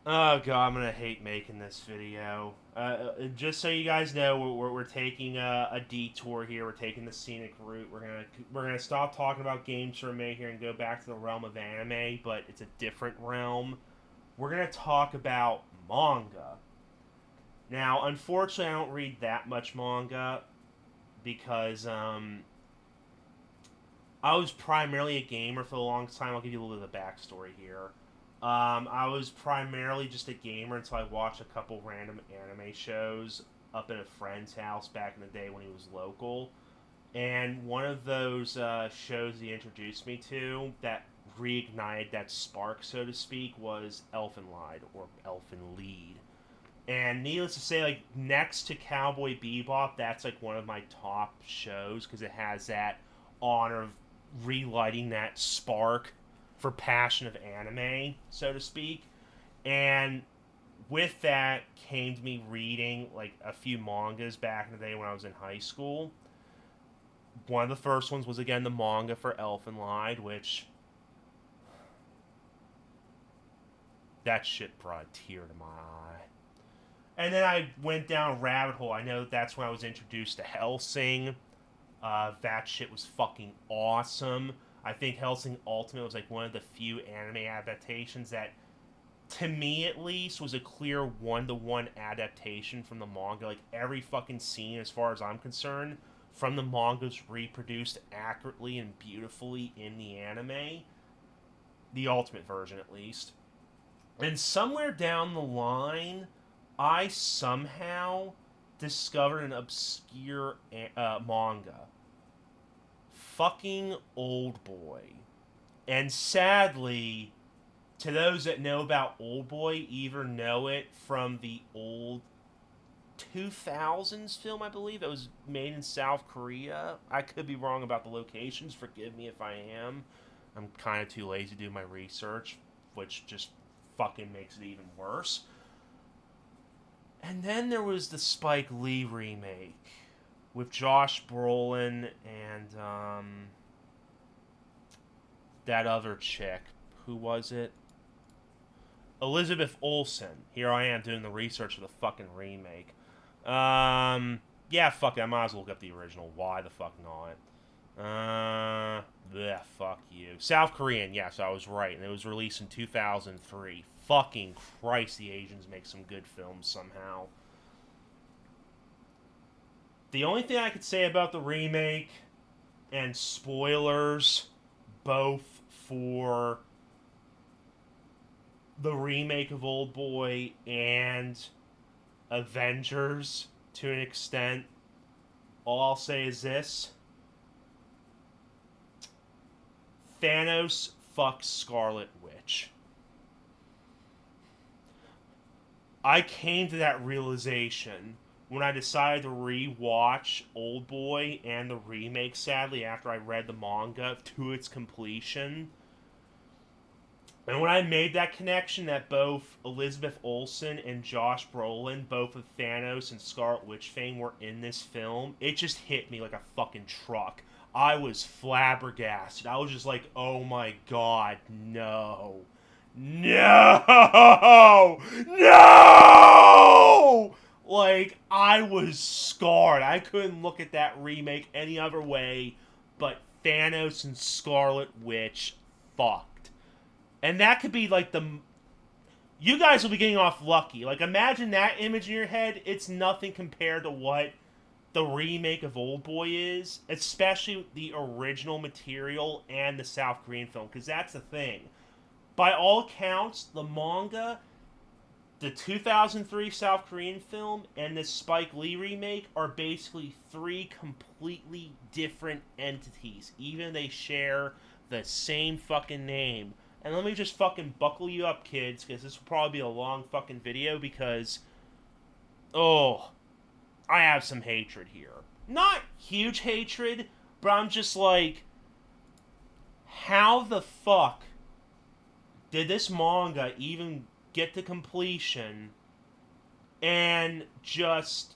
Oh god, I'm gonna hate making this video. Just so you guys know, we're taking a detour here. We're taking the scenic route. We're gonna stop talking about games for a minute here and go back to the realm of anime, but it's a different realm. We're gonna talk about manga. Now, unfortunately, I don't read that much manga because I was primarily a gamer for the longest time. I'll give you a little bit of the backstory here. I was primarily just a gamer until I watched a couple random anime shows up at a friend's house back in the day when he was local. And one of those shows he introduced me to that reignited that spark, so to speak, was Elfen Lied or Elfen Lead. And needless to say, like next to Cowboy Bebop, that's like one of my top shows because it has that honor of relighting that spark for passion of anime, so to speak. And with that came to me reading like a few mangas back in the day when I was in high school. One of the first ones was again the manga for Elfen Lied, which that shit brought a tear to my eye. And then I went down a rabbit hole. I know that's when I was introduced to Hellsing. That shit was fucking awesome. I think Hellsing Ultimate was like one of the few anime adaptations that, to me at least, was a clear one-to-one adaptation from the manga. Like every fucking scene, as far as I'm concerned, from the manga is reproduced accurately and beautifully in the anime. The Ultimate version, at least. And somewhere down the line, I somehow discovered an obscure manga. Fucking Oldboy. And sadly, to those that know about Oldboy, either know it from the old 2000s film, I believe, that was made in South Korea. I could be wrong about the locations. Forgive me if I am. I'm kind of too lazy to do my research, which just fucking makes it even worse. And then there was the Spike Lee remake with Josh Brolin and that other chick. Who was it? Elizabeth Olsen. Here I am doing the research for the fucking remake. Yeah, fuck it. I might as well look up the original. Why the fuck not? Fuck you. South Korean, yes, I was right. And it was released in 2003. Fucking Christ, the Asians make some good films somehow. The only thing I could say about the remake, and spoilers, both for the remake of Oldboy and Avengers to an extent, all I'll say is this: Thanos fucks Scarlet Witch. I came to that realization when I decided to re-watch Oldboy and the remake, sadly, after I read the manga to its completion. And when I made that connection that both Elizabeth Olsen and Josh Brolin, both of Thanos and Scarlet Witch fame, were in this film, it just hit me like a fucking truck. I was flabbergasted. I was just like, oh my god, no. No! No! Like, I was scarred. I couldn't look at that remake any other way but Thanos and Scarlet Witch fucked. And that could be like the. You guys will be getting off lucky. Like, imagine that image in your head. It's nothing compared to what the remake of Oldboy is, especially the original material and the South Korean film, because that's the thing. By all accounts, the manga, the 2003 South Korean film, and the Spike Lee remake are basically three completely different entities, even they share the same fucking name. And let me just fucking buckle you up, kids, because this will probably be a long fucking video, because, oh, I have some hatred here. Not huge hatred, but I'm just like, how the fuck did this manga even get to completion, and just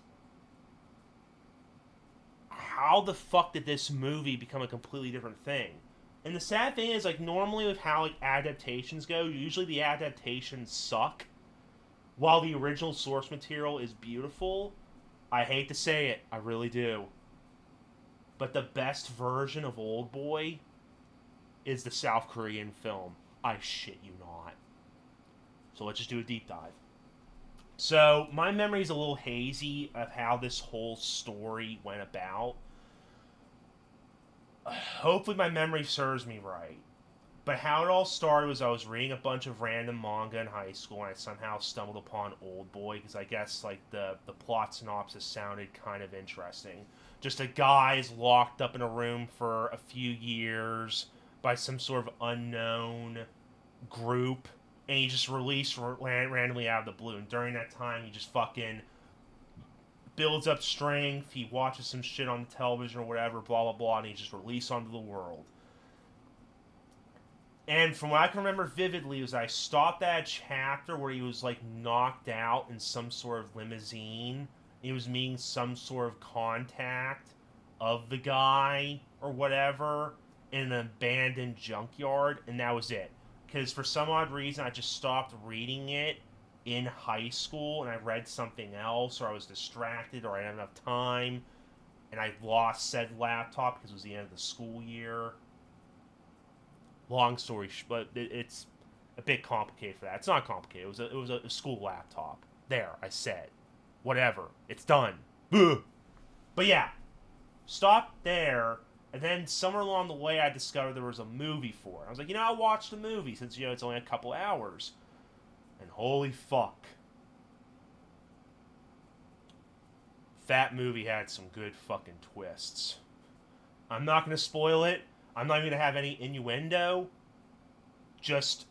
how the fuck did this movie become a completely different thing? And the sad thing is, like, normally with how like adaptations go, usually the adaptations suck. while the original source material is beautiful, I hate to say it, I really do, but the best version of Oldboy is the South Korean film. I shit you not. So let's just do a deep dive. So my memory is a little hazy of how this whole story went about. Hopefully my memory serves me right. But how it all started was I was reading a bunch of random manga in high school, and I somehow stumbled upon Oldboy because I guess like the plot synopsis sounded kind of interesting. Just a guy's locked up in a room for a few years by some sort of unknown group, and he just released randomly out of the blue. And during that time, he just fucking builds up strength. He watches some shit on television or whatever, blah blah blah, and he just released onto the world. And from what I can remember vividly was I stopped at a chapter where he was like knocked out in some sort of limousine. He was meeting some sort of contact of the guy or whatever in an abandoned junkyard, and that was it. Because for some odd reason I just stopped reading it in high school, and I read something else, or I was distracted, or I didn't have enough time, and I lost said laptop because it was the end of the school year. Long story, but it's a bit complicated for that. It's not complicated. It was a school laptop. There, I said, whatever. It's done. Ugh. But yeah, stopped there, and then somewhere along the way, I discovered there was a movie for it. I was like, I'll watch the movie since it's only a couple hours. And holy fuck, that movie had some good fucking twists. I'm not gonna spoil it. I'm not even going to have any innuendo. Just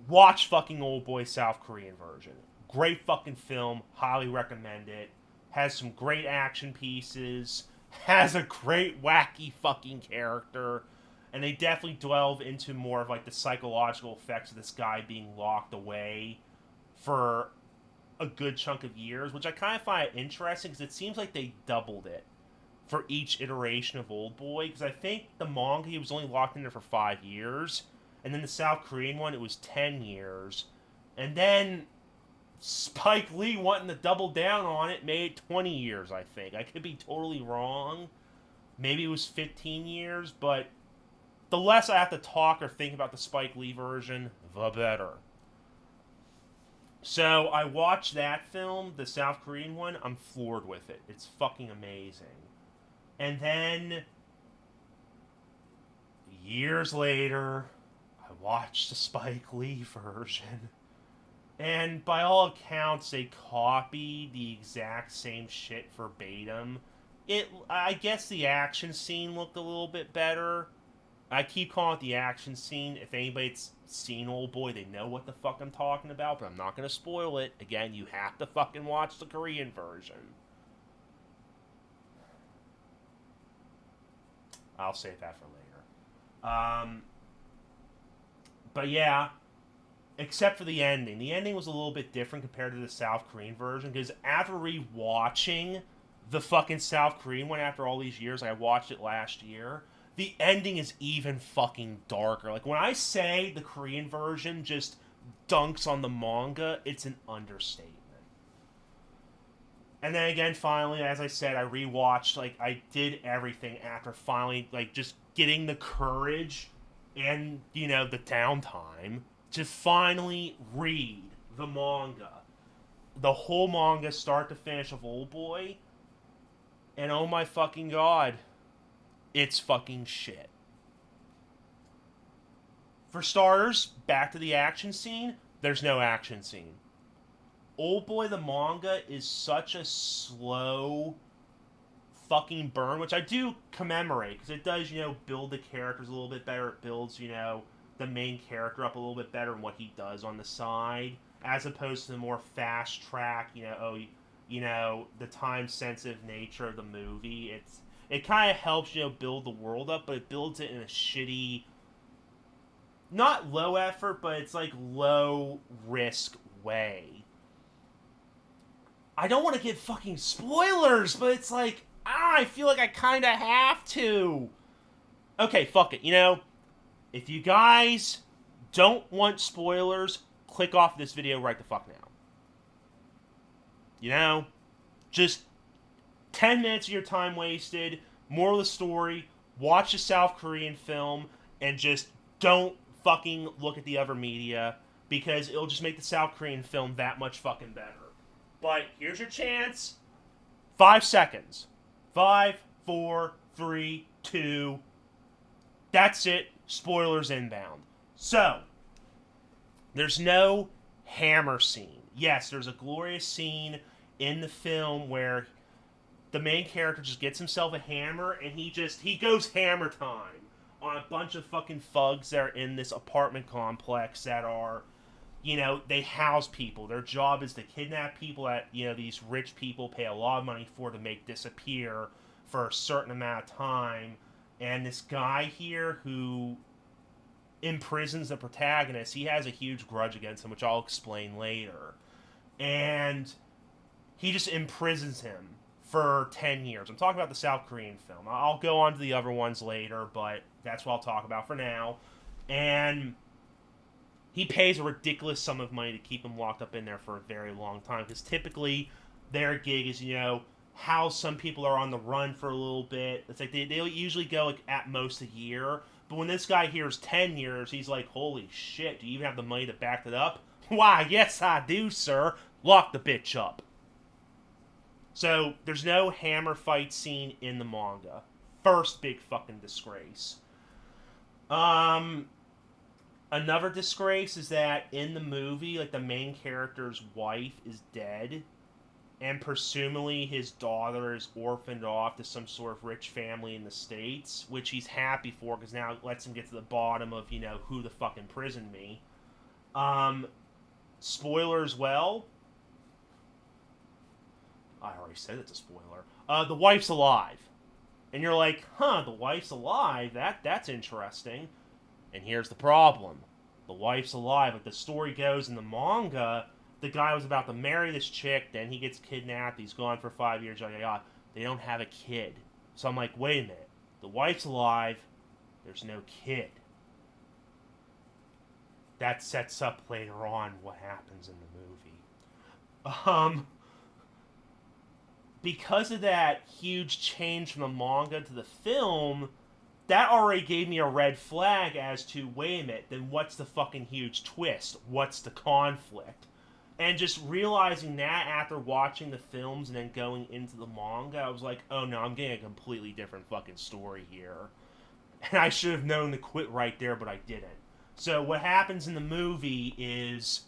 watch fucking Oldboy South Korean version. Great fucking film. Highly recommend it. Has some great action pieces. Has a great wacky fucking character. And they definitely delve into more of like the psychological effects of this guy being locked away for a good chunk of years, which I kind of find interesting because it seems like they doubled it for each iteration of Oldboy, because I think the manga he was only locked in there for 5 years, and then the South Korean one it was 10 years, and then Spike Lee wanting to double down on it made it 20 years. I think I could be totally wrong. Maybe it was 15 years, but the less I have to talk or think about the Spike Lee version, the better. So I watched that film, the South Korean one. I'm floored with it. It's fucking amazing. And then, years later, I watched the Spike Lee version. And by all accounts, they copied the exact same shit verbatim. I guess the action scene looked a little bit better. I keep calling it the action scene. If anybody's seen Oldboy, they know what the fuck I'm talking about, but I'm not going to spoil it. Again, you have to fucking watch the Korean version. I'll save that for later. But yeah, except for the ending. The ending was a little bit different compared to the South Korean version, because after rewatching the fucking South Korean one after all these years, I watched it last year, the ending is even fucking darker. Like, when I say the Korean version just dunks on the manga, it's an understatement. And then again, finally, as I said, I rewatched, like, I did everything after finally, like, just getting the courage and, the downtime to finally read the manga. The whole manga, start to finish, of Oldboy. And oh my fucking god, it's fucking shit. For starters, back to the action scene, there's no action scene. Oldboy the manga is such a slow fucking burn, which I do commemorate, because it does, build the characters a little bit better. It builds, the main character up a little bit better and what he does on the side, as opposed to the more fast track, the time-sensitive nature of the movie. It kind of helps, build the world up, but it builds it in a shitty, not low effort, but it's like low risk way. I don't want to give fucking spoilers, but it's like, I feel like I kind of have to. Okay, fuck it. If you guys don't want spoilers, click off this video right the fuck now. You know? Just 10 minutes of your time wasted. Moral of the story, watch a South Korean film and just don't fucking look at the other media because it'll just make the South Korean film that much fucking better. But here's your chance. 5 seconds. Five, four, three, two. That's it. Spoilers inbound. So, there's no hammer scene. Yes, there's a glorious scene in the film where the main character just gets himself a hammer and he goes hammer time on a bunch of fucking thugs that are in this apartment complex that are, they house people. Their job is to kidnap people that, these rich people pay a lot of money for to make disappear for a certain amount of time. And this guy here who imprisons the protagonist, he has a huge grudge against him, which I'll explain later. And he just imprisons him for 10 years. I'm talking about the South Korean film. I'll go on to the other ones later, but that's what I'll talk about for now. And he pays a ridiculous sum of money to keep him locked up in there for a very long time, because typically their gig is, how some people are on the run for a little bit. It's like they'll usually go like at most a year. But when this guy hears 10 years, he's like, holy shit, do you even have the money to back it up? Why, yes I do, sir. Lock the bitch up. So, there's no hammer fight scene in the manga. First big fucking disgrace. Another disgrace is that in the movie, like, the main character's wife is dead, and presumably his daughter is orphaned off to some sort of rich family in the States, which he's happy for, because now it lets him get to the bottom of, who the fuck imprisoned me. Spoiler as well. I already said it's a spoiler. The wife's alive. And you're like, the wife's alive? That's interesting. And here's the problem. The wife's alive. Like the story goes in the manga, the guy was about to marry this chick, then he gets kidnapped, he's gone for 5 years, yada yada. They don't have a kid. So I'm like, wait a minute. The wife's alive, there's no kid. That sets up later on what happens in the movie. Because of that huge change from the manga to the film, that already gave me a red flag as to, wait a minute, then what's the fucking huge twist? What's the conflict? And just realizing that after watching the films and then going into the manga, I was like, oh no, I'm getting a completely different fucking story here. And I should have known to quit right there, but I didn't. So what happens in the movie is,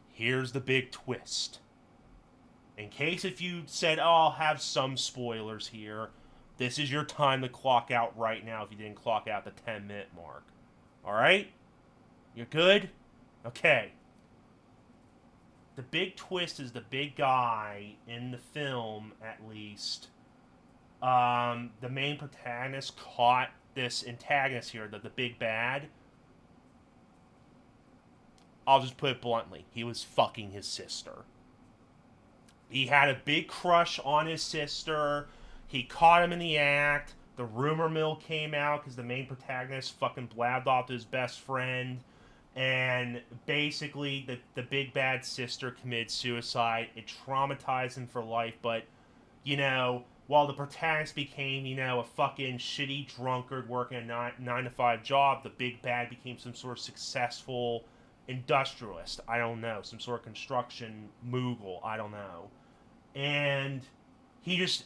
here's the big twist. In case if you said, oh, I'll have some spoilers here, this is your time to clock out right now if you didn't clock out the 10-minute mark. Alright? You're good? Okay. The big twist is the big guy in the film, at least. The main protagonist caught this antagonist here, the big bad. I'll just put it bluntly. He was fucking his sister. He had a big crush on his sister. He caught him in the act. The rumor mill came out because the main protagonist fucking blabbed off to his best friend. And basically, the big bad sister committed suicide. It traumatized him for life. But, while the protagonist became, a fucking shitty drunkard working a 9-to-5 job, the big bad became some sort of successful industrialist. I don't know. Some sort of construction mogul. I don't know. And he just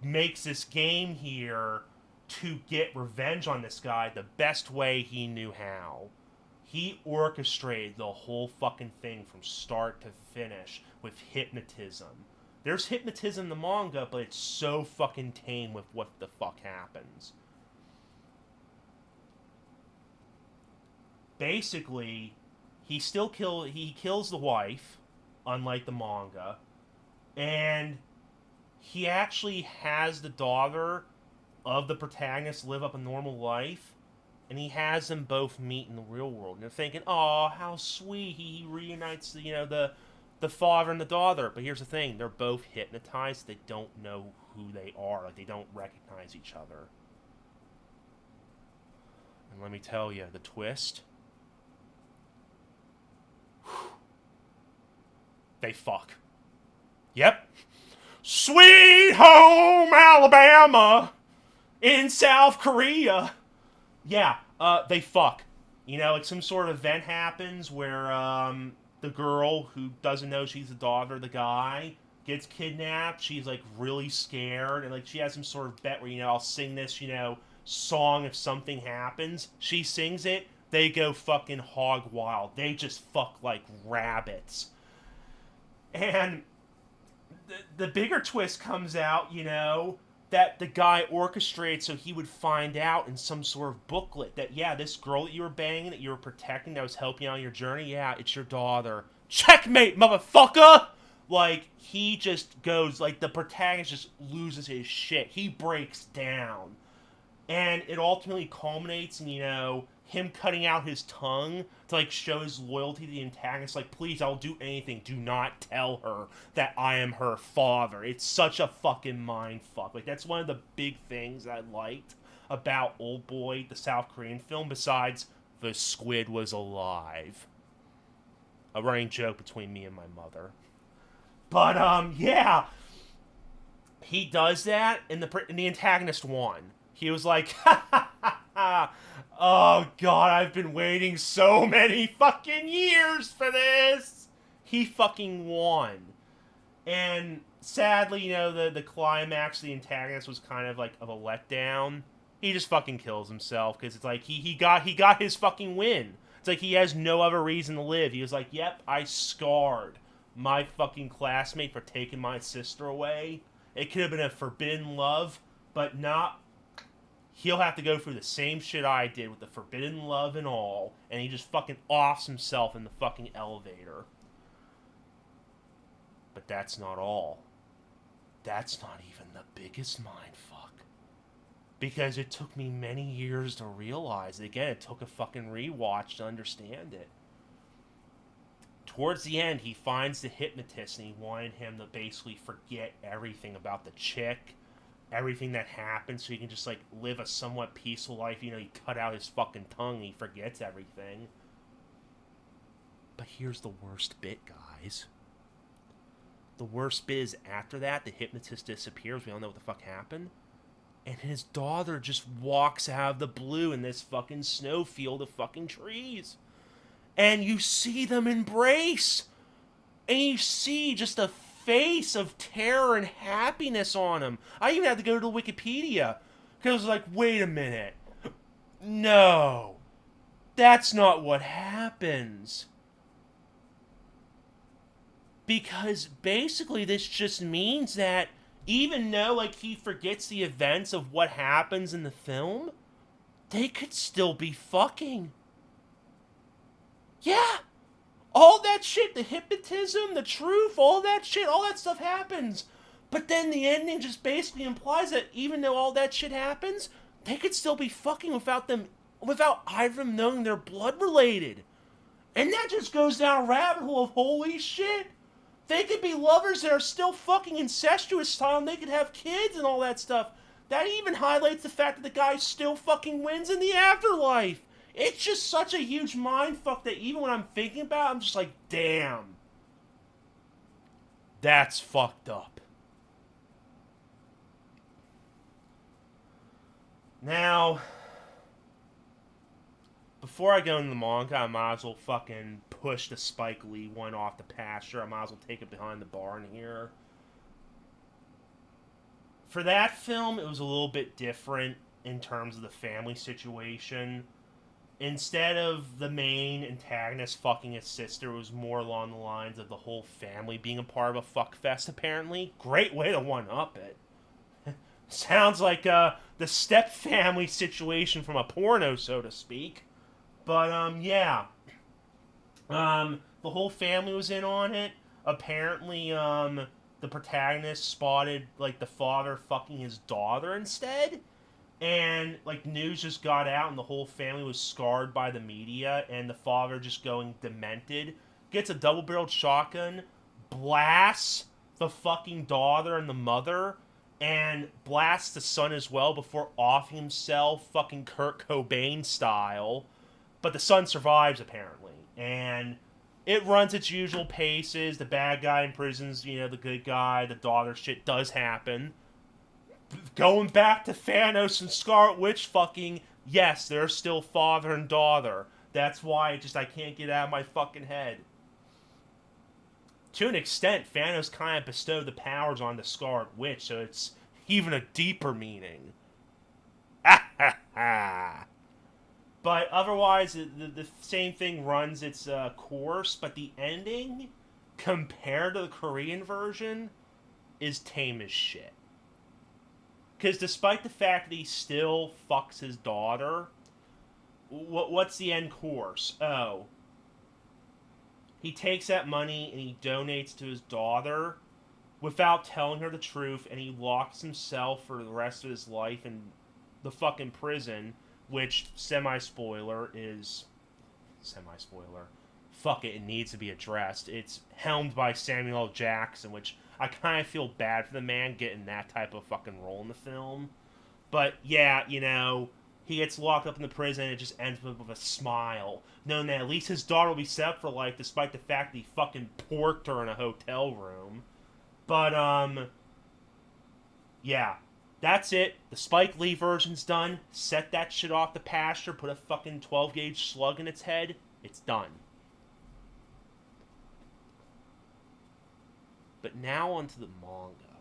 makes this game here to get revenge on this guy the best way he knew how. He orchestrated the whole fucking thing from start to finish with hypnotism. There's hypnotism in the manga, but it's so fucking tame with what the fuck happens. Basically, he kills the wife, unlike the manga, and he actually has the daughter of the protagonist live up a normal life, and he has them both meet in the real world. And they're thinking, oh, how sweet, he reunites the father and the daughter. But here's the thing, they're both hypnotized. They don't know who they are. Like, they don't recognize each other. And let me tell you, the twist, they fuck. Yep. Sweet home Alabama in South Korea. Yeah, they fuck. You know, like some sort of event happens where the girl who doesn't know she's the daughter of the guy gets kidnapped. She's like really scared, and like she has some sort of bet where, you know, I'll sing this, you know, song if something happens. She sings it. They go fucking hog wild. They just fuck like rabbits. And the bigger twist comes out, you know, that the guy orchestrated so he would find out in some sort of booklet that, yeah, this girl that you were banging, that you were protecting, that was helping you on your journey, yeah, it's your daughter. Checkmate, motherfucker! Like, he just goes, like, the protagonist just loses his shit. He breaks down. And it ultimately culminates in, you know, him cutting out his tongue to, like, show his loyalty to the antagonist. Like, please, I'll do anything. Do not tell her that I am her father. It's such a fucking mind fuck. Like, that's one of the big things I liked about Oldboy, the South Korean film, besides the squid was alive. A running joke between me and my mother. But, yeah. He does that, and the antagonist won. He was like, ha ha ha ha. Oh, God, I've been waiting so many fucking years for this. He fucking won. And sadly, you know, the climax of the antagonist was kind of like of a letdown. He just fucking kills himself because it's like he got his fucking win. It's like he has no other reason to live. He was like, yep, I scarred my fucking classmate for taking my sister away. It could have been a forbidden love, but not. He'll have to go through the same shit I did with the forbidden love and all, and he just fucking offs himself in the fucking elevator. But that's not all. That's not even the biggest mindfuck. Because it took me many years to realize it. Again, it took a fucking rewatch to understand it. Towards the end, he finds the hypnotist, and he wanted him to basically forget everything about the chick, everything that happened, so he can just, like, live a somewhat peaceful life. You know, he cut out his fucking tongue, and he forgets everything. But here's the worst bit, guys. The worst bit is after that, the hypnotist disappears. We all know what the fuck happened. And his daughter just walks out of the blue in this fucking snowfield of fucking trees. And you see them embrace. And you see just a face of terror and happiness on him. I even had to go to Wikipedia. Because I was like, wait a minute. No. That's not what happens. Because basically this just means that even though, like, he forgets the events of what happens in the film, they could still be fucking. Yeah! All that shit, the hypnotism, the truth, all that shit, all that stuff happens. But then the ending just basically implies that even though all that shit happens, they could still be fucking without either of them knowing they're blood related. And that just goes down a rabbit hole of holy shit. They could be lovers that are still fucking incestuous style, and they could have kids and all that stuff. That even highlights the fact that the guy still fucking wins in the afterlife. It's just such a huge mindfuck that even when I'm thinking about it, I'm just like, damn. That's fucked up. Now, before I go into the manga, I might as well fucking push the Spike Lee one off the pasture. I might as well take it behind the barn here. For that film, it was a little bit different in terms of the family situation. Instead of the main antagonist fucking his sister, it was more along the lines of the whole family being a part of a fuckfest, apparently. Great way to one-up it. Sounds like the step-family situation from a porno, so to speak. But, yeah. The whole family was in on it. Apparently, the protagonist spotted, like, the father fucking his daughter instead. And, like, news just got out and the whole family was scarred by the media. And the father just going demented. Gets a double-barreled shotgun. Blasts the fucking daughter and the mother. And blasts the son as well before offing himself fucking Kurt Cobain style. But the son survives, apparently. And it runs its usual paces. The bad guy imprisons, the good guy. The daughter shit does happen. Going back to Thanos and Scarlet Witch fucking, yes, they're still father and daughter. That's why I can't get out of my fucking head. To an extent, Thanos kind of bestowed the powers on the Scarlet Witch, so it's even a deeper meaning. But otherwise, the same thing runs its course, but the ending, compared to the Korean version, is tame as shit. Because despite the fact that he still fucks his daughter, what's the end course? Oh. He takes that money and he donates to his daughter without telling her the truth, and he locks himself for the rest of his life in the fucking prison, which, semi-spoiler, is... Semi-spoiler. Fuck it, it needs to be addressed. It's helmed by Samuel L. Jackson, which I kind of feel bad for the man getting that type of fucking role in the film. But, yeah, he gets locked up in the prison and it just ends with a smile, knowing that at least his daughter will be set up for life, despite the fact that he fucking porked her in a hotel room. But, yeah. That's it. The Spike Lee version's done. Set that shit off the pasture, put a fucking 12-gauge slug in its head. It's done. But now onto the manga.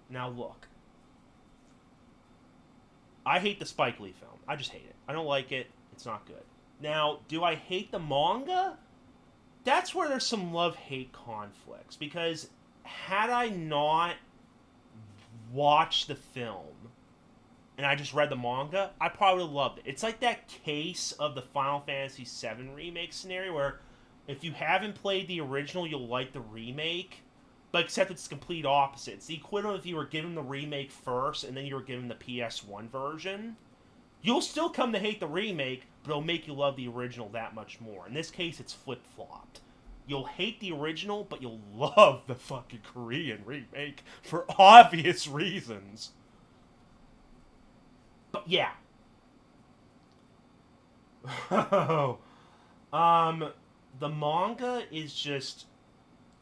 Now look. I hate the Spike Lee film. I just hate it. I don't like it. It's not good. Now, do I hate the manga? That's where there's some love-hate conflicts. Because had I not watched the film and I just read the manga, I probably would have loved it. It's like that case of the Final Fantasy VII remake scenario where if you haven't played the original, you'll like the remake, but except it's the complete opposite. It's the equivalent if you were given the remake first and then you were given the PS1 version. You'll still come to hate the remake, but it'll make you love the original that much more. In this case, it's flip-flopped. You'll hate the original, but you'll love the fucking Korean remake for obvious reasons. But yeah. The manga is just...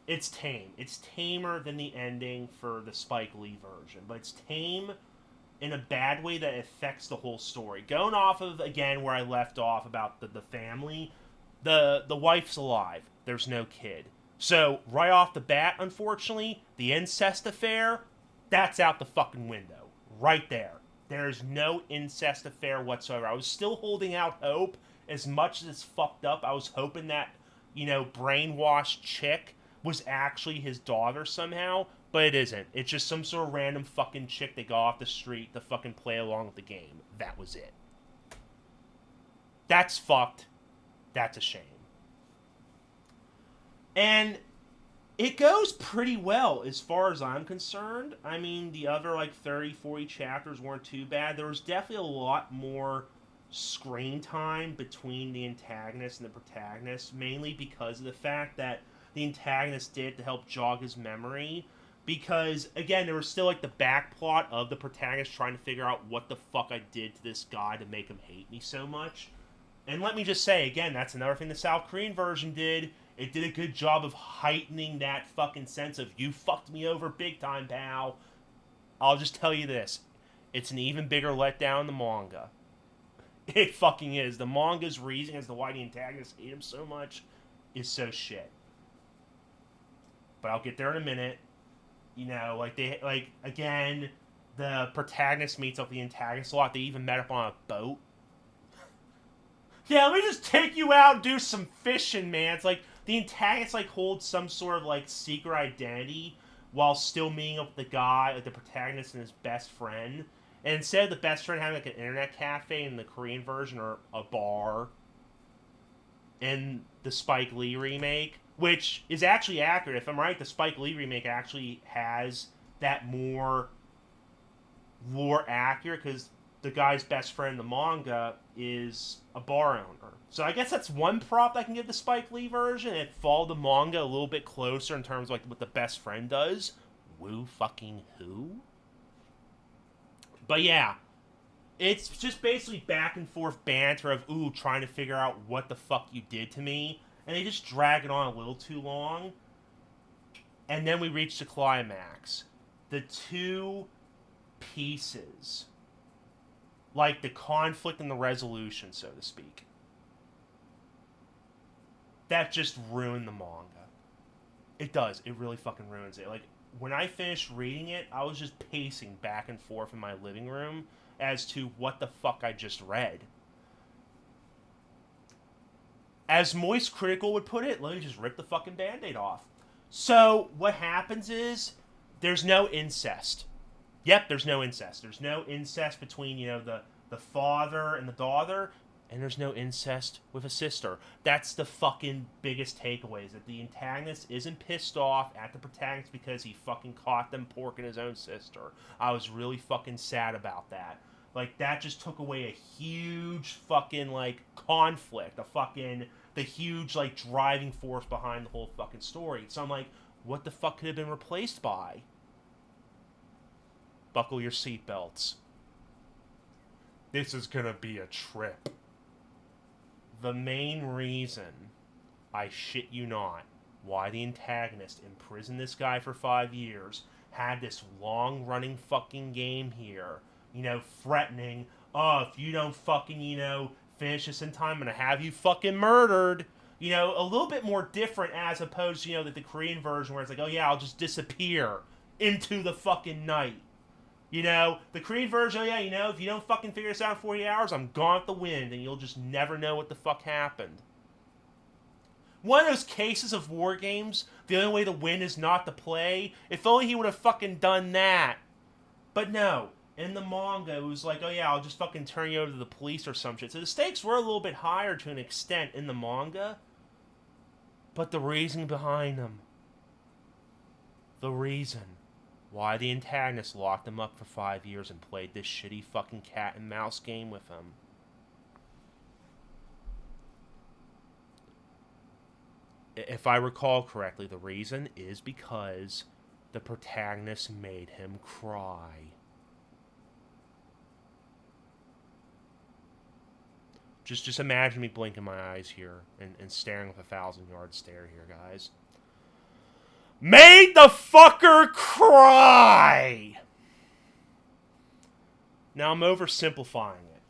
It's tame. It's tamer than the ending for the Spike Lee version. But it's tame in a bad way that affects the whole story. Going off of, again, where I left off about the family, the wife's alive. There's no kid. So, right off the bat, unfortunately, the incest affair, that's out the fucking window. Right there. There's no incest affair whatsoever. I was still holding out hope. As much as it's fucked up, I was hoping that, brainwashed chick was actually his daughter somehow, but it isn't. It's just some sort of random fucking chick they got off the street to fucking play along with the game. That was it. That's fucked. That's a shame. And it goes pretty well as far as I'm concerned. I mean, the other 30, 40 chapters weren't too bad. There was definitely a lot more screen time between the antagonist and the protagonist, mainly because of the fact that the antagonist did to help jog his memory. Because, again, there was still the back plot of the protagonist trying to figure out what the fuck I did to this guy to make him hate me so much. And let me just say, again, that's another thing the South Korean version did. It did a good job of heightening that fucking sense of, you fucked me over big time, pal. I'll just tell you this. It's an even bigger letdown in the manga. It fucking is. The manga's reason as to why the antagonists hate him so much is so shit. But I'll get there in a minute. Again, the protagonist meets up with the antagonist a lot. They even met up on a boat. Yeah, let me just take you out and do some fishing, man. It's like the antagonist holds some sort of secret identity while still meeting up with the guy, the protagonist and his best friend. And instead of the best friend having an internet cafe in the Korean version or a bar in the Spike Lee remake, which is actually accurate. If I'm right, the Spike Lee remake actually has that more lore accurate because the guy's best friend in the manga is a bar owner. So I guess that's one prop I can give the Spike Lee version. It followed the manga a little bit closer in terms of what the best friend does. Woo fucking who? But yeah. It's just basically back and forth banter of, ooh, trying to figure out what the fuck you did to me. And they just drag it on a little too long. And then we reach the climax. The two pieces, like the conflict and the resolution, so to speak, that just ruined the manga. It does. It really fucking ruins it. Like, when I finished reading it, I was just pacing back and forth in my living room as to what the fuck I just read. As Moist Critical would put it, let me just rip the fucking Band-Aid off. So, what happens is, there's no incest. Yep, there's no incest. There's no incest between, the father and the daughter, and there's no incest with a sister. That's the fucking biggest takeaway, is that the antagonist isn't pissed off at the protagonist because he fucking caught them porking his own sister. I was really fucking sad about that. Like, that just took away a huge fucking, like, conflict. The huge, like, driving force behind the whole fucking story. So I'm like, what the fuck could have been replaced by? Buckle your seatbelts. This is gonna be a trip. The main reason, I shit you not, why the antagonist imprisoned this guy for 5 years, had this long-running fucking game here, threatening, oh, if you don't fucking, finish this in time, I'm gonna have you fucking murdered. A little bit more different as opposed to, the Korean version where it's like, oh yeah, I'll just disappear into the fucking night. The Korean version, oh yeah, if you don't fucking figure this out in 40 hours, I'm gone with the wind, and you'll just never know what the fuck happened. One of those cases of war games, the only way to win is not to play. If only he would have fucking done that. But no, in the manga, it was like, oh yeah, I'll just fucking turn you over to the police or some shit. So the stakes were a little bit higher to an extent in the manga. But the reason behind them, the reason why the antagonist locked him up for 5 years and played this shitty fucking cat and mouse game with him. If I recall correctly, the reason is because the protagonist made him cry. Just imagine me blinking my eyes here and staring with a 1,000-yard stare here, guys. Made the fucker cry! Now, I'm oversimplifying it.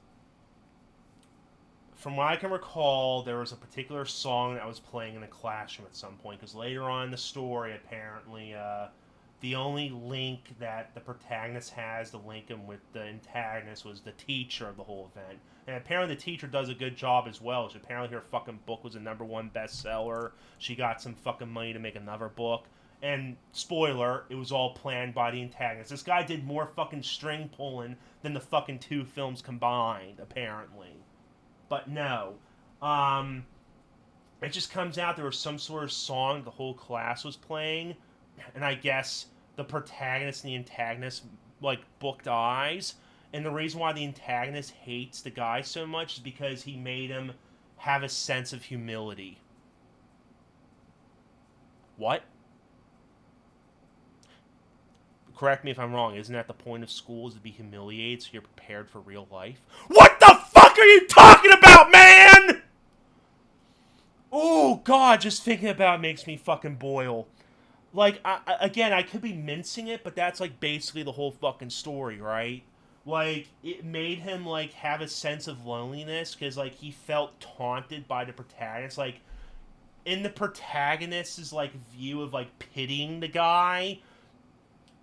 From what I can recall, there was a particular song that was playing in a classroom at some point, because later on in the story, apparently, the only link that the protagonist has to link him with the antagonist was the teacher of the whole event. And apparently the teacher does a good job as well. Apparently her fucking book was a #1 bestseller. She got some fucking money to make another book. And, spoiler, it was all planned by the antagonist. This guy did more fucking string pulling than the fucking 2 films combined, apparently. But no. It just comes out there was some sort of song the whole class was playing. And I guess the protagonist and the antagonist, like, booked eyes. And the reason why the antagonist hates the guy so much is because he made him have a sense of humility. What? Correct me if I'm wrong. Isn't that the point of school, is to be humiliated so you're prepared for real life? What the fuck are you talking about, man? Oh, God, just thinking about it makes me fucking boil. Like, I could be mincing it, but that's, like, basically the whole fucking story, right? Like, it made him, like, have a sense of loneliness, because, like, he felt taunted by the protagonist. Like, in the protagonist's, like, view of, like, pitying the guy,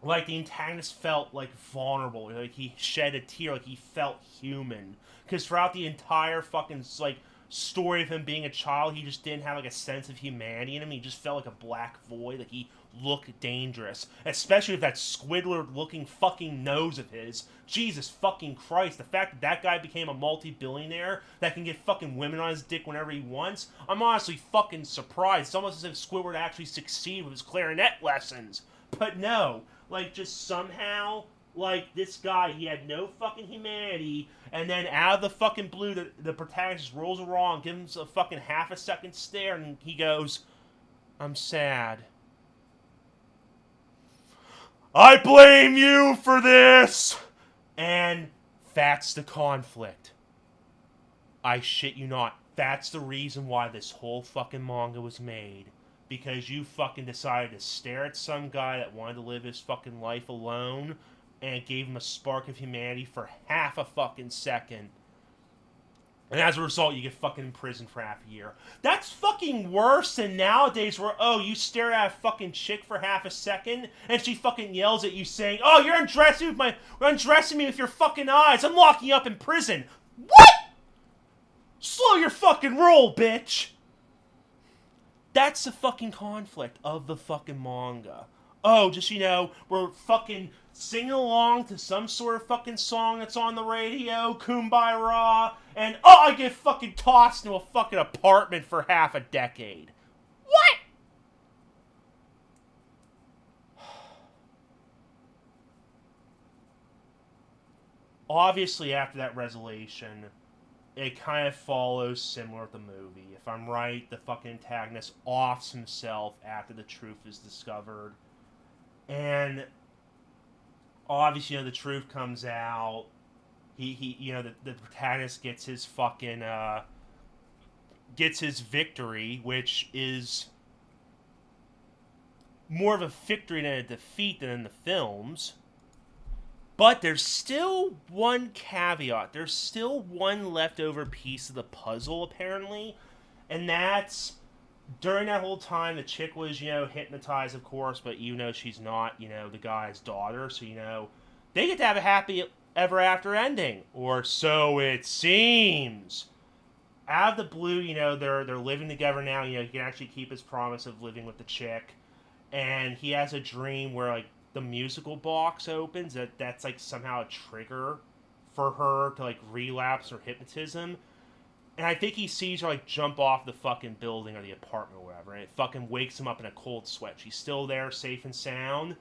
like, the antagonist felt, like, vulnerable. Like, he shed a tear. Like, he felt human. Because throughout the entire fucking, like, story of him being a child, he just didn't have, like, a sense of humanity in him. He just felt like a black void. Like, he looked dangerous. Especially with that Squidward-looking fucking nose of his. Jesus fucking Christ. The fact that that guy became a multi-billionaire that can get fucking women on his dick whenever he wants, I'm honestly fucking surprised. It's almost as if Squidward actually succeeded with his clarinet lessons. But no. Like, just somehow, like, this guy, he had no fucking humanity, and then out of the fucking blue, the protagonist rolls around, gives him a fucking half a second stare, and he goes, I'm sad. I blame you for this! And That's the conflict. I shit you not. That's the reason why this whole fucking manga was made. Because you fucking decided to stare at some guy that wanted to live his fucking life alone and gave him a spark of humanity for half a fucking second. And as a result, you get fucking imprisoned for half a year. That's fucking worse than nowadays where, oh, you stare at a fucking chick for half a second and she fucking yells at you saying, oh, you're undressing me with your fucking eyes. I'm locking you up in prison. What? Slow your fucking roll, bitch. That's the fucking conflict of the fucking manga. Oh, just, we're fucking singing along to some sort of fucking song that's on the radio, Kumbaya, and, oh, I get fucking tossed into a fucking apartment for half a decade. What? Obviously, after that resolution, it kind of follows similar to the movie. If I'm right, the fucking antagonist offs himself after the truth is discovered. And obviously, the truth comes out. The protagonist gets his fucking, gets his victory, which is more of a victory than a defeat than in the films. But there's still one caveat. There's still one leftover piece of the puzzle, apparently. And that's, during that whole time, the chick was, hypnotized, of course, but she's not, the guy's daughter. So, they get to have a happy ever after ending. Or so it seems. Out of the blue, they're living together now. He can actually keep his promise of living with the chick. And he has a dream where, the musical box opens, that's like somehow a trigger for her to relapse her hypnotism. And I think he sees her jump off the fucking building or the apartment or whatever, and it fucking wakes him up in a cold sweat. She's still there, safe and sound.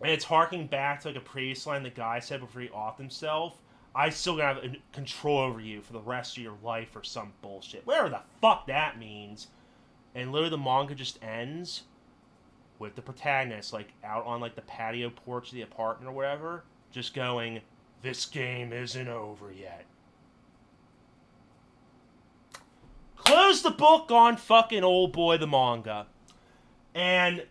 And it's harking back to a previous line the guy said before he offed himself. I still gonna have control over you for the rest of your life or some bullshit. Whatever the fuck that means. And literally the manga just ends with the protagonist, out on, the patio porch of the apartment or whatever, just going, this game isn't over yet. Close the book on fucking Oldboy the manga. And,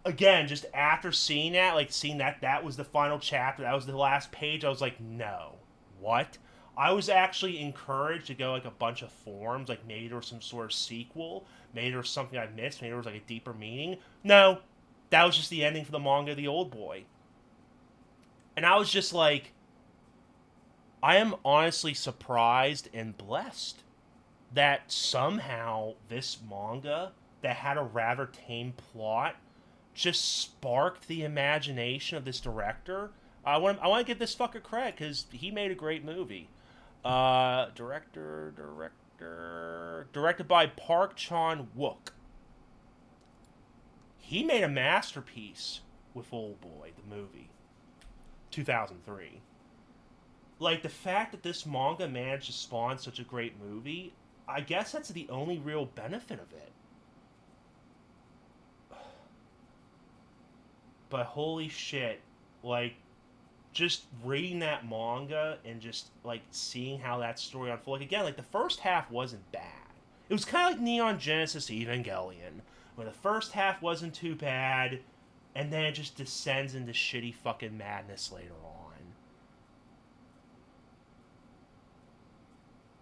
again, just after seeing that, seeing that was the final chapter, that was the last page, I was like, no. What? I was actually encouraged to go, a bunch of forums, maybe there was some sort of sequel, maybe there was something I missed, maybe there was, a deeper meaning. No, that was just the ending for the manga of the Oldboy. And I was just I am honestly surprised and blessed that somehow this manga, that had a rather tame plot, just sparked the imagination of this director. I want to give this fucker credit, because he made a great movie. Directed by Park Chan-wook. He made a masterpiece with Oldboy, the movie. 2003. The fact that this manga managed to spawn such a great movie, I guess that's the only real benefit of it. But holy shit, just reading that manga and just, seeing how that story unfolded. Again, the first half wasn't bad. It was kind of like Neon Genesis Evangelion, where the first half wasn't too bad, and then it just descends into shitty fucking madness later on.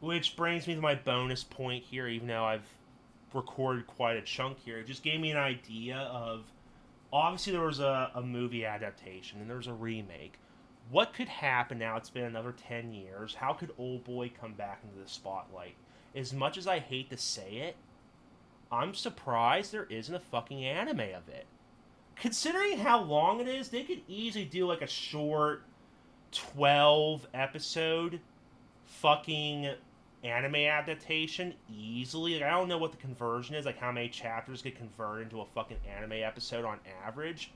Which brings me to my bonus point here, even though I've recorded quite a chunk here. It just gave me an idea of, obviously there was a movie adaptation, and there was a remake. What could happen now? It's been another 10 years. How could Oldboy come back into the spotlight? As much as I hate to say it, I'm surprised there isn't a fucking anime of it. Considering how long it is, they could easily do a short 12 episode fucking anime adaptation easily. I don't know what the conversion is, how many chapters get converted into a fucking anime episode on average.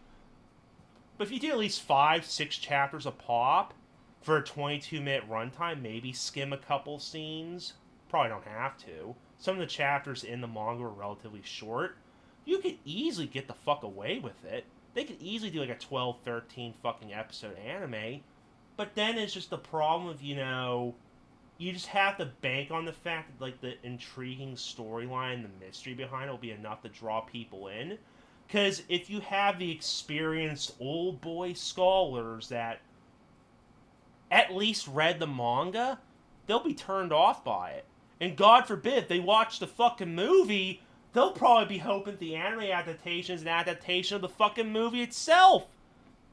But if you do at least 5-6 chapters a pop for a 22-minute runtime, maybe skim a couple scenes. Probably don't have to. Some of the chapters in the manga are relatively short. You could easily get the fuck away with it. They could easily do a 12, 13 fucking episode anime. But then it's just the problem of, you just have to bank on the fact that, like, the intriguing storyline, the mystery behind it will be enough to draw people in. Because if you have the experienced old boy scholars that at least read the manga, they'll be turned off by it. And God forbid, if they watch the fucking movie, they'll probably be hoping the anime adaptation is an adaptation of the fucking movie itself.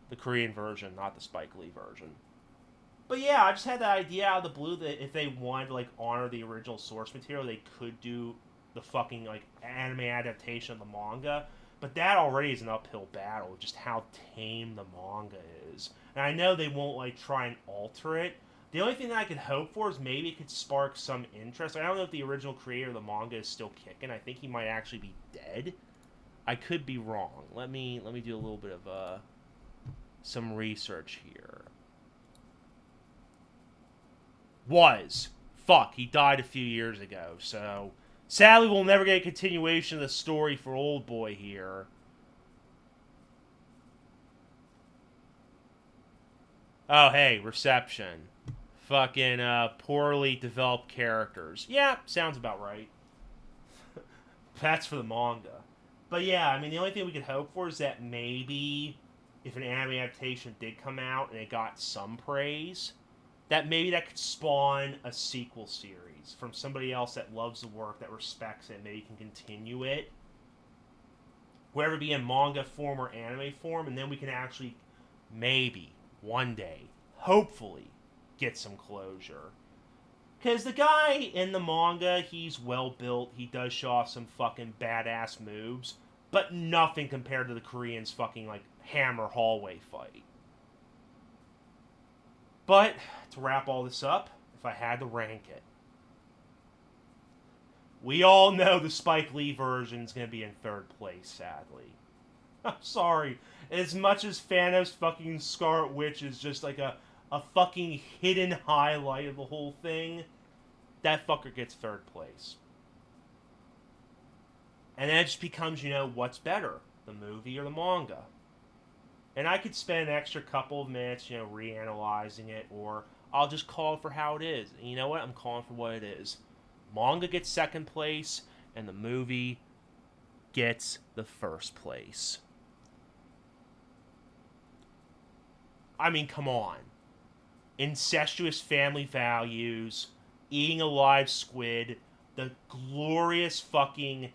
The Korean version, not the Spike Lee version. But yeah, I just had the idea out of the blue that if they wanted to, like, honor the original source material, they could do the fucking, like, anime adaptation of the manga. But that already is an uphill battle, just how tame the manga is. And I know they won't, like, try and alter it. The only thing that I could hope for is maybe it could spark some interest. I don't know if the original creator of the manga is still kicking. I think he might actually be dead. I could be wrong. Let me do a little bit of some research here. Fuck, he died a few years ago, so sadly we'll never get a continuation of the story for Oldboy here. Oh, hey, reception. Fucking poorly developed characters. Yeah, sounds about right. That's for the manga. But yeah, I mean, the only thing we could hope for is that maybe if an anime adaptation did come out and it got some praise, that maybe that could spawn a sequel series from somebody else that loves the work, that respects it, maybe can continue it, whether it be in manga form or anime form, and then we can actually, maybe, one day, hopefully, get some closure. Because the guy in the manga, he's well built, he does show off some fucking badass moves, but nothing compared to the Koreans' fucking, like, hammer hallway fight. But, to wrap all this up, if I had to rank it, we all know the Spike Lee version is going to be in third place, sadly. I'm sorry. As much as Thanos fucking Scarlet Witch is just like a fucking hidden highlight of the whole thing, that fucker gets third place. And then it just becomes, what's better, the movie or the manga? And I could spend an extra couple of minutes, reanalyzing it, or I'll just call it for how it is. And you know what? I'm calling for what it is. Manga gets second place, and the movie gets the first place. I mean, come on. Incestuous family values, eating a live squid, the glorious fucking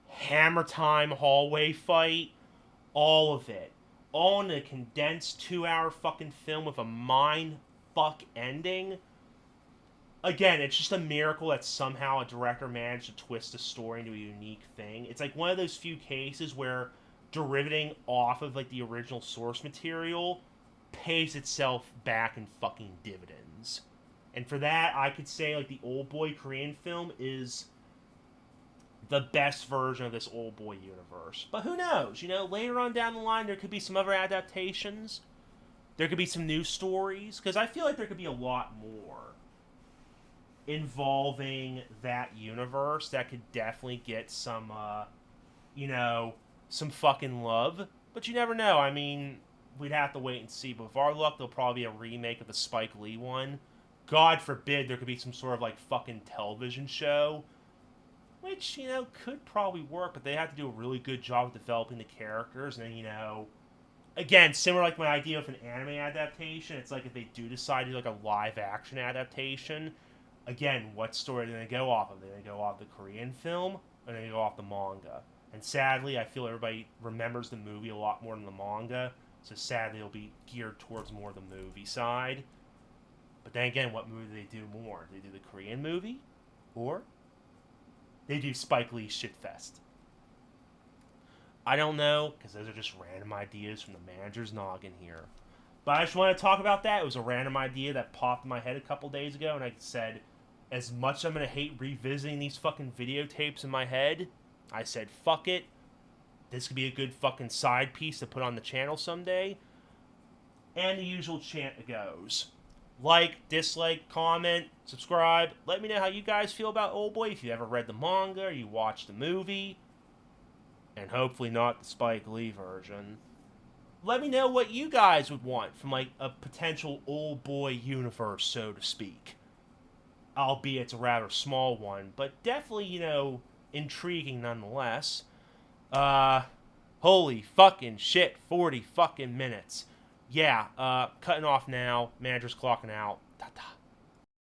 hammer time hallway fight, all of it. All in a condensed 2-hour fucking film with a mind fuck ending. Again, it's just a miracle that somehow a director managed to twist the story into a unique thing. It's like one of those few cases where derivating off of, like, the original source material pays itself back in fucking dividends. And for that, I could say, like, the Oldboy Korean film is the best version of this Oldboy universe. But who knows? Later on down the line, there could be some other adaptations. There could be some new stories. Because I feel like there could be a lot more involving that universe that could definitely get some, some fucking love. But you never know. I mean, we'd have to wait and see. But with our luck, there'll probably be a remake of the Spike Lee one. God forbid there could be some sort of, like, fucking television show, which, could probably work, but they have to do a really good job of developing the characters. And then, again, similar like my idea of an anime adaptation, it's like if they do decide to do, like, a live-action adaptation, again, what story are they going to go off of? Are they going to go off the Korean film, or are they going to go off the manga? And sadly, I feel everybody remembers the movie a lot more than the manga, so sadly it'll be geared towards more the movie side. But then again, what movie do they do more? Do they do the Korean movie? Or they do Spike Lee's Shitfest? I don't know, because those are just random ideas from the manager's noggin here. But I just want to talk about that. It was a random idea that popped in my head a couple days ago, and I said, as much as I'm going to hate revisiting these fucking videotapes in my head, I said, fuck it. This could be a good fucking side piece to put on the channel someday. And the usual chant goes: like, dislike, comment, subscribe. Let me know how you guys feel about Oldboy, if you ever read the manga or you watched the movie. And hopefully not the Spike Lee version. let me know what you guys would want from like a potential Oldboy universe, so to speak. Albeit it's a rather small one, but definitely, intriguing nonetheless. Uh, Holy fucking shit, 40 fucking minutes. Yeah, cutting off now. Manager's clocking out.